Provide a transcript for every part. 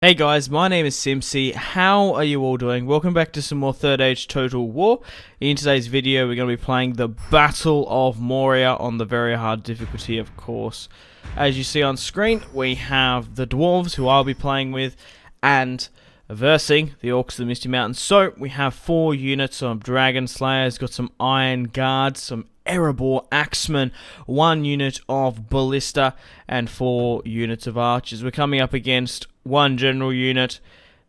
Hey guys, my name is Simpzy. How are you all doing? Welcome back to some more Third Age Total War. In today's video, we're going to be playing the Battle of Moria on the very hard difficulty, of course. As you see on screen, we have the dwarves, who I'll be playing with, and versing the orcs of the Misty Mountains. So, we have 4 units of Dragon Slayers, got some Iron Guards, some Erebor Axemen, 1 unit of Ballista, and 4 units of Archers. We're coming up against 1 general unit,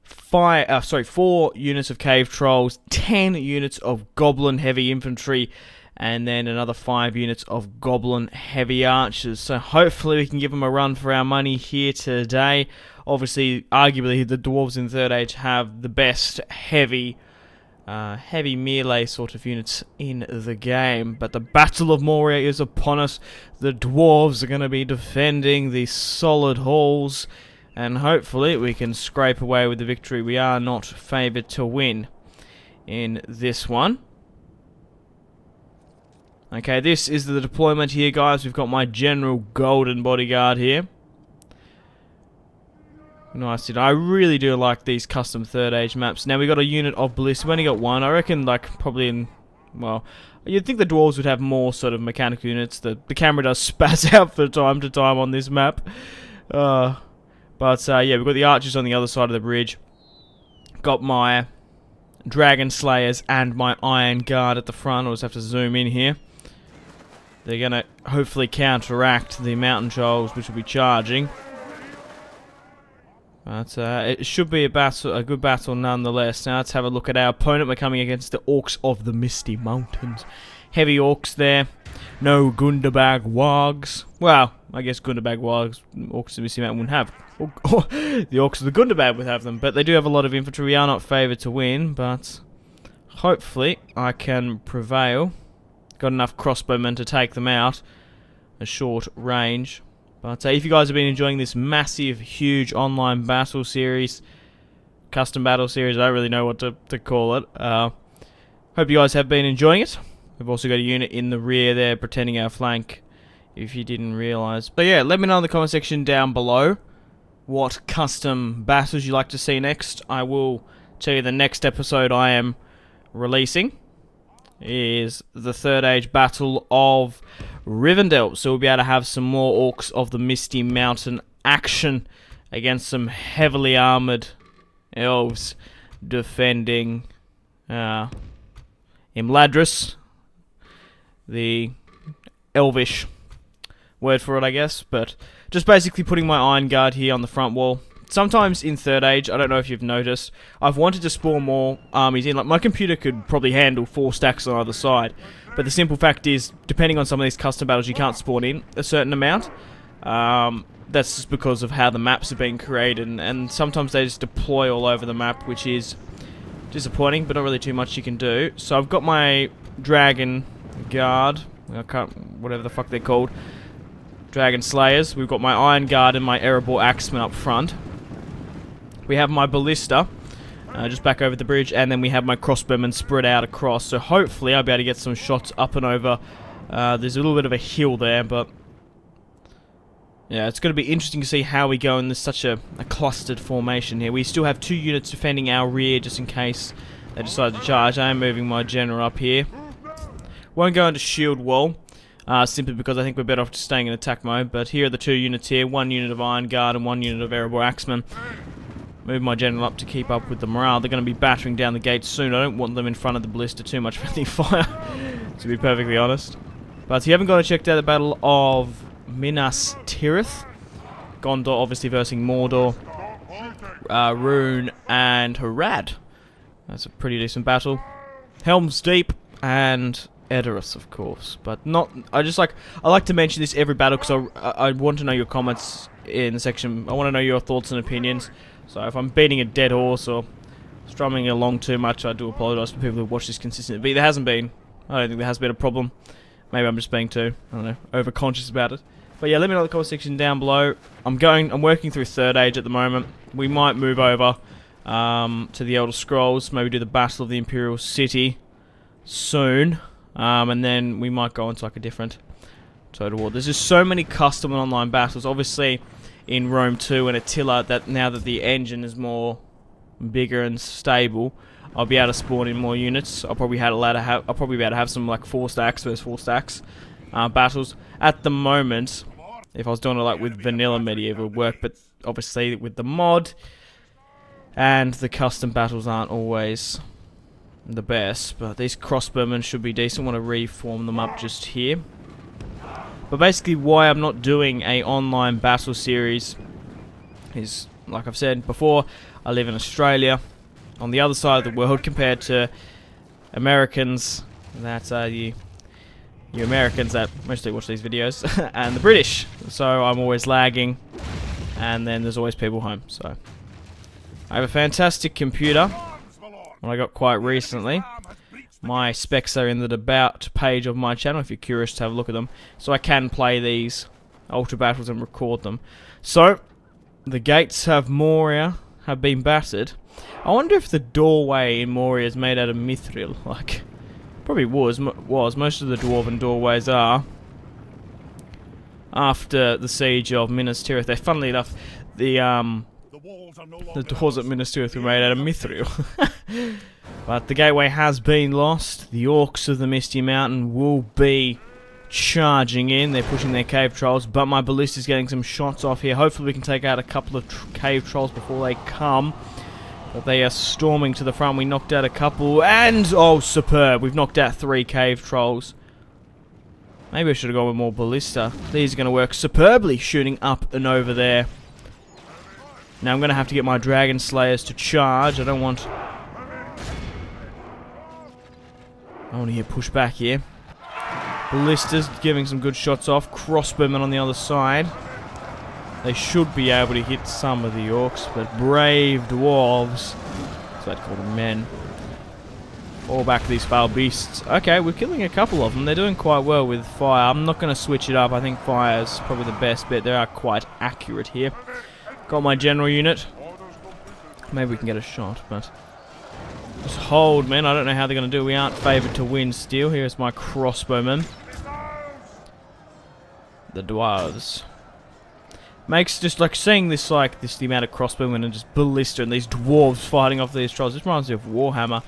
4 units of Cave Trolls, 10 units of Goblin Heavy Infantry, and then another 5 units of Goblin Heavy Archers. So hopefully we can give them a run for our money here today. Obviously, arguably, the Dwarves in Third Age have the best heavy melee sort of units in the game, but the Battle of Moria is upon us. The Dwarves are going to be defending these solid halls, and hopefully we can scrape away with the victory. We are not favoured to win in this one. Okay, this is the deployment here, guys. We've got my General Golden Bodyguard here. Nice. I really do like these custom Third Age maps. Now, we got a unit of Ballista. We only got 1. I reckon, like, probably in... Well, you'd think the Dwarves would have more sort of mechanical units. The camera does spaz out from time to time on this map. Yeah, we've got the Archers on the other side of the bridge. Got my Dragon Slayers and my Iron Guard at the front. I'll just have to zoom in here. They're going to hopefully counteract the Mountain Trolls, which will be charging. But it should be a good battle nonetheless. Now let's have a look at our opponent. We're coming against the Orcs of the Misty Mountains. Heavy Orcs there. No Gundabag Wargs. Well, I guess Gundabag Wargs, Orcs of the Misty Mountain wouldn't have. The Orcs of the Gundabag would have them. But they do have a lot of infantry. We are not favoured to win, but hopefully I can prevail. Got enough crossbowmen to take them out. A short range. But if you guys have been enjoying this massive, huge online battle series, custom battle series, I don't really know what to call it. Hope you guys have been enjoying it. We've also got a unit in the rear there pretending our flank, if you didn't realise. So yeah, let me know in the comment section down below what custom battles you'd like to see next. I will tell you the next episode I am releasing is the Third Age Battle of Rivendell, so we'll be able to have some more Orcs of the Misty Mountain action against some heavily armoured elves defending Imladris, the elvish word for it, I guess, but just basically putting my Iron Guard here on the front wall. Sometimes in Third Age, I don't know if you've noticed, I've wanted to spawn more armies in. Like, my computer could probably handle 4 stacks on either side. But the simple fact is, depending on some of these custom battles, you can't spawn in a certain amount. That's just because of how the maps are being created. And sometimes they just deploy all over the map, which is disappointing, but not really too much you can do. So I've got my Dragon Guard. Whatever the fuck they're called. Dragon Slayers. We've got my Iron Guard and my Erebor Axemen up front. We have my Ballista, just back over the bridge, and then we have my crossbowmen spread out across, so hopefully I'll be able to get some shots up and over. There's a little bit of a hill there, but yeah, it's going to be interesting to see how we go in this such a clustered formation here. We still have 2 units defending our rear, just in case they decide to charge. I am moving my general up here. Won't go into shield wall, simply because I think we're better off just staying in attack mode, but here are the 2 units here, 1 unit of Iron Guard and 1 unit of Erebor Axemen. Move my general up to keep up with the morale. They're going to be battering down the gates soon. I don't want them in front of the Ballista too much friendly fire, to be perfectly honest. But if you haven't gone and checked out the Battle of Minas Tirith, Gondor obviously versing Mordor, Rune, and Harad. That's a pretty decent battle. Helm's Deep and Edoras, of course. But not... I like to mention this every battle because I want to know your comments in the section. I want to know your thoughts and opinions. So if I'm beating a dead horse or strumming along too much, I do apologise for people who watch this consistently. But there hasn't been. I don't think there has been a problem. Maybe I'm just being too, I don't know, overconscious about it. But yeah, let me know in the comment section down below. I'm working through Third Age at the moment. We might move over to the Elder Scrolls. Maybe do the Battle of the Imperial City soon. And then we might go into like a different Total War. There's just so many custom and online battles. Obviously, in Rome 2 and Attila, that now that the engine is more bigger and stable, I'll be able to spawn in more units. I'll probably be able to have some like 4 stacks versus 4 stacks battles. At the moment, if I was doing it like with vanilla medieval, it would work, but obviously with the mod and the custom battles aren't always the best. But these crossbowmen should be decent. I want to reform them up just here. But basically why I'm not doing a online battle series is, like I've said before, I live in Australia, on the other side of the world compared to Americans, that you Americans that mostly watch these videos, and the British. So I'm always lagging, and then there's always people home. So I have a fantastic computer, what I got quite recently. My specs are in the About page of my channel if you're curious to have a look at them. So I can play these Ultra Battles and record them. So the gates of Moria have been battered. I wonder if the doorway in Moria is made out of mithril. Like, probably was. Most of the dwarven doorways are. After the siege of Minas Tirith, funnily enough, the doors at Minas Tirith were made out of mithril. But the gateway has been lost. The orcs of the Misty Mountain will be charging in. They're pushing their cave trolls, but my ballista's getting some shots off here. Hopefully we can take out a couple of cave trolls before they come. But they are storming to the front. We knocked out a couple, and oh, superb! We've knocked out 3 cave trolls. Maybe I should have gone with more ballista. These are going to work superbly, shooting up and over there. Now I'm going to have to get my dragon slayers to charge. I don't want to get pushed back here. Ballistas giving some good shots off. Crossbowmen on the other side. They should be able to hit some of the orcs, but brave dwarves, so I'd call them men, fall back to these foul beasts. Okay, we're killing a couple of them. They're doing quite well with fire. I'm not going to switch it up. I think fire is probably the best bit. They are quite accurate here. Got my general unit. Maybe we can get a shot, but just hold, man. I don't know how they're going to do. We aren't favoured to win still. Here's my crossbowmen. The dwarves. Makes just like seeing this, like the amount of crossbowmen and just ballista and these dwarves fighting off these trolls. This reminds me of Warhammer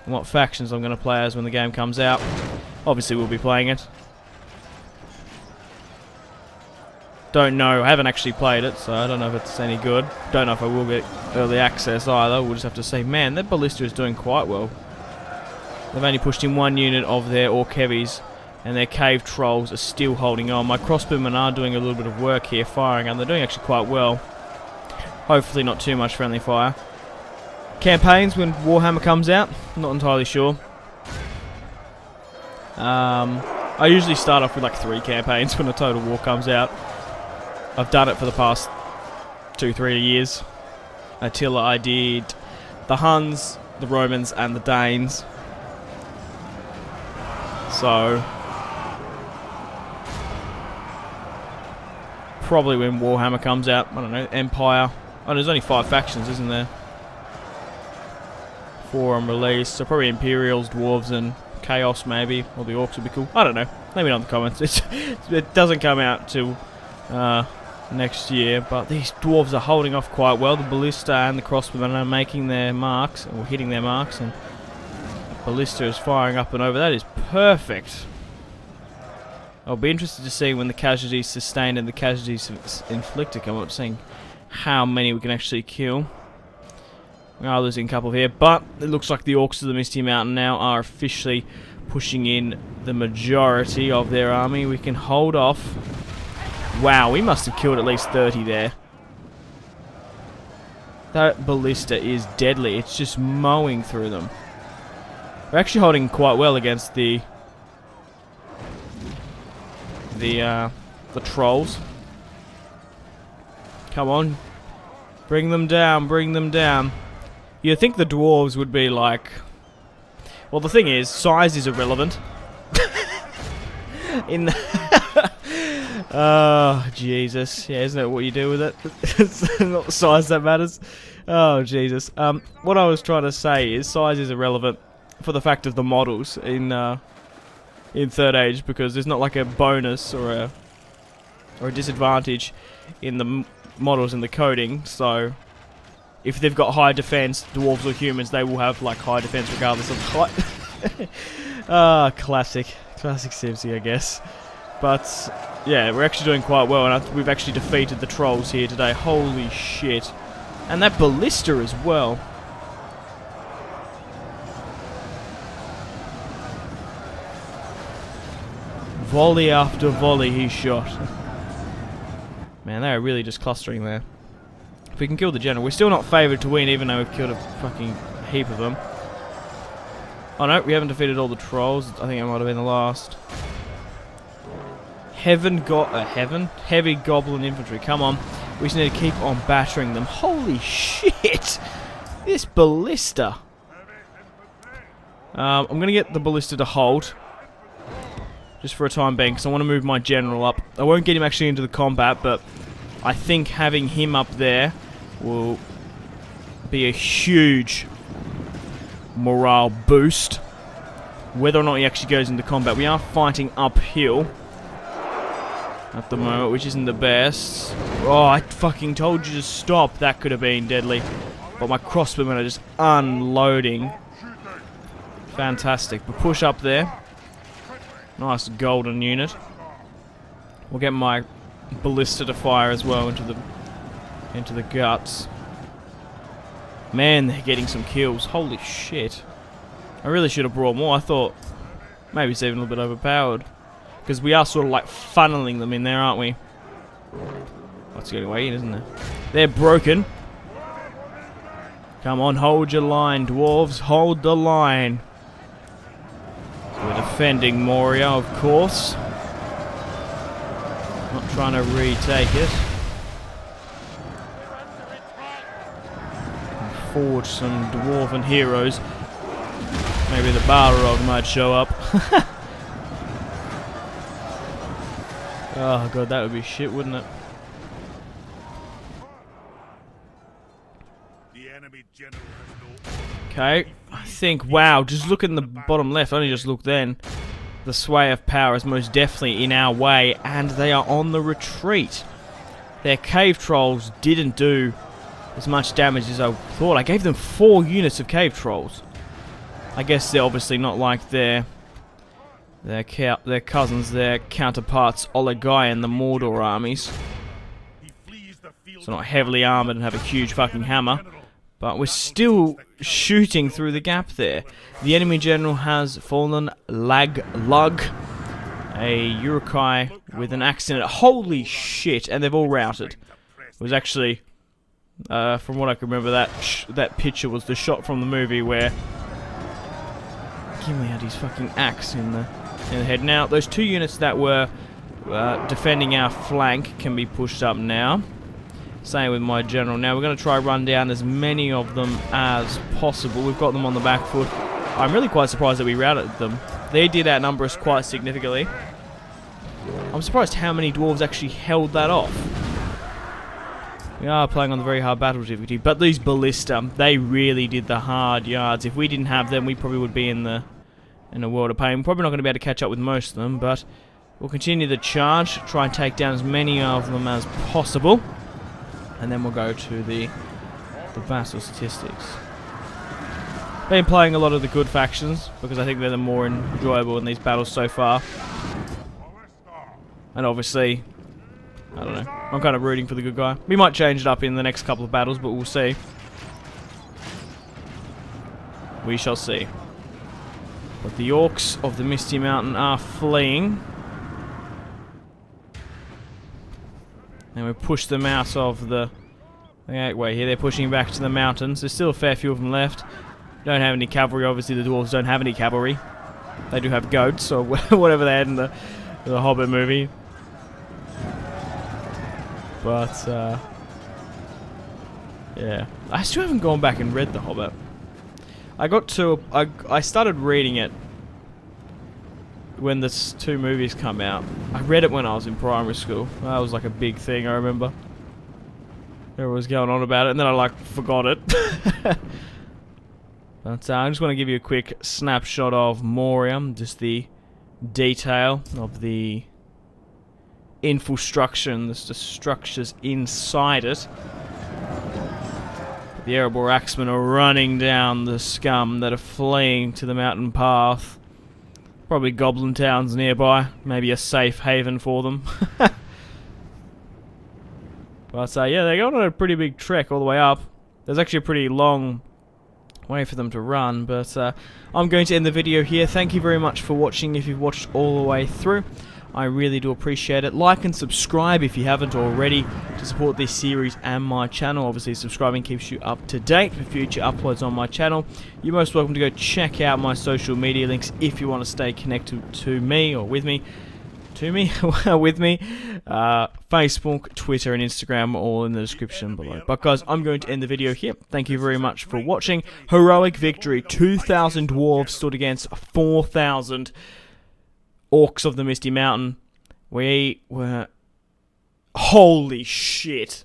and what factions I'm going to play as when the game comes out. Obviously, we'll be playing it. Don't know. I haven't actually played it, so I don't know if it's any good. Don't know if I will get early access either. We'll just have to see. Man, that ballista is doing quite well. They've only pushed in 1 unit of their orc heavies, and their cave trolls are still holding on. My crossbowmen are doing a little bit of work here, firing, and they're doing actually quite well. Hopefully not too much friendly fire. Campaigns when Warhammer comes out, not entirely sure. I usually start off with like 3 campaigns when a Total War comes out. I've done it for the past 2-3 years. Attila, I did the Huns, the Romans, and the Danes. So probably when Warhammer comes out, I don't know, Empire. Oh, there's only 5 factions, isn't there? 4 on release, so probably Imperials, Dwarves, and Chaos maybe, or the Orcs would be cool. I don't know. Let me know in the comments. It doesn't come out till next year, but these Dwarves are holding off quite well. The Ballista and the Crossbowmen are making their marks, or hitting their marks, and Ballista is firing up and over. That is perfect. I'll be interested to see when the casualties sustained and the casualties inflicted come up, seeing how many we can actually kill. We are losing a couple here, but it looks like the Orcs of the Misty Mountain now are officially pushing in the majority of their army. We can hold off. Wow, we must have killed at least 30 there. That Ballista is deadly. It's just mowing through them. We're actually holding quite well against the trolls. Come on. Bring them down, bring them down. You'd think the dwarves would be like... Well, the thing is, size is irrelevant. Oh, Jesus. Yeah, isn't that what you do with it? It's not the size that matters. Oh, Jesus. What I was trying to say is size is irrelevant for the fact of the models in Third Age, because there's not like a bonus or a disadvantage in the models in the coding, so if they've got high defense, dwarves or humans, they will have like high defense regardless of height. Classic Simpzy, I guess. But yeah, we're actually doing quite well, and we've actually defeated the trolls here today. Holy shit! And that ballista as well. Volley after volley he shot. Man, they are really just clustering there. If we can kill the general, we're still not favoured to win, even though we've killed a fucking heap of them. Oh no, we haven't defeated all the trolls. I think it might have been the last. Heavy goblin infantry. Come on, we just need to keep on battering them. Holy shit! This ballista. I'm gonna get the ballista to hold. Just for a time being, because I want to move my general up. I won't get him actually into the combat, but I think having him up there will be a huge morale boost. Whether or not he actually goes into combat. We are fighting uphill at the moment, which isn't the best. Oh, I fucking told you to stop. That could have been deadly. But my crossbowmen are just unloading. Fantastic. But push up there. Nice golden unit. We'll get my ballista to fire as well into the guts. Man, they're getting some kills. Holy shit. I really should have brought more. I thought maybe it's even a little bit overpowered. Because we are sort of like funneling them in there, aren't we? That's getting way in, isn't it? They're broken. Come on, hold your line, dwarves. Hold the line. We're defending Moria, of course. Not trying to retake it. Forge some dwarven heroes. Maybe the Balrog might show up. Oh god, that would be shit, wouldn't it? Okay, I think, wow, just look in the bottom left, I only just looked then. The sway of power is most definitely in our way, and they are on the retreat. Their cave trolls didn't do as much damage as I thought. I gave them 4 units of cave trolls. I guess they're obviously not like their cousins, their counterparts, Olagai and the Mordor armies. So not heavily armoured and have a huge fucking hammer. But we're still shooting through the gap there. The enemy general has fallen. Lug, a Urukai with an axe in it. Holy shit! And they've all routed. It was actually, from what I can remember, that picture was the shot from the movie where Gimli had his fucking axe in the head. Now, those 2 units that were defending our flank can be pushed up now. Same with my general. Now we're going to try run down as many of them as possible. We've got them on the back foot. I'm really quite surprised that we routed them. They did outnumber us quite significantly. I'm surprised how many dwarves actually held that off. We are playing on the very hard battle difficulty, but these ballista, they really did the hard yards. If we didn't have them, we probably would be in a world of pain. We're probably not going to be able to catch up with most of them, but we'll continue the charge, try and take down as many of them as possible. And then we'll go to the battle statistics. Been playing a lot of the good factions because I think they're the more enjoyable in these battles so far. And obviously, I don't know, I'm kind of rooting for the good guy. We might change it up in the next couple of battles, but we'll see. We shall see. But the orcs of the Misty Mountain are fleeing. And we push them out of the gateway here. They're pushing back to the mountains. There's still a fair few of them left. Don't have any cavalry. Obviously, the dwarves don't have any cavalry. They do have goats, or whatever they had in the Hobbit movie. But, yeah. I still haven't gone back and read The Hobbit. I started reading it when the 2 movies come out. I read it when I was in primary school. That was like a big thing, I remember. Everyone was going on about it, and then I like forgot it. But I just want to give you a quick snapshot of Moria, just the detail of the infrastructure, the structures inside it. The Erebor Axemen are running down the scum that are fleeing to the mountain path. Probably goblin towns nearby, maybe a safe haven for them. But yeah, they're going on a pretty big trek all the way up. There's actually a pretty long way for them to run, but I'm going to end the video here. Thank you very much for watching if you've watched all the way through. I really do appreciate it. Like and subscribe if you haven't already to support this series and my channel. Obviously, subscribing keeps you up to date for future uploads on my channel. You're most welcome to go check out my social media links if you want to stay connected to me or with me. With me. Facebook, Twitter, and Instagram all in the description below. But guys, I'm going to end the video here. Thank you very much for watching. Heroic victory. 2,000 dwarves stood against 4,000 orcs of the Misty Mountain. We were... Holy shit.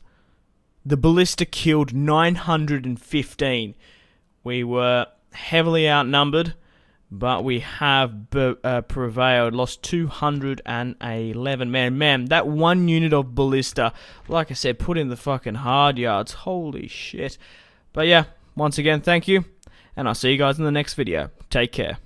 The ballista killed 915. We were heavily outnumbered, but we have prevailed. Lost 211 men. Man, that one unit of ballista, like I said, put in the fucking hard yards. Holy shit. But yeah, once again, thank you. And I'll see you guys in the next video. Take care.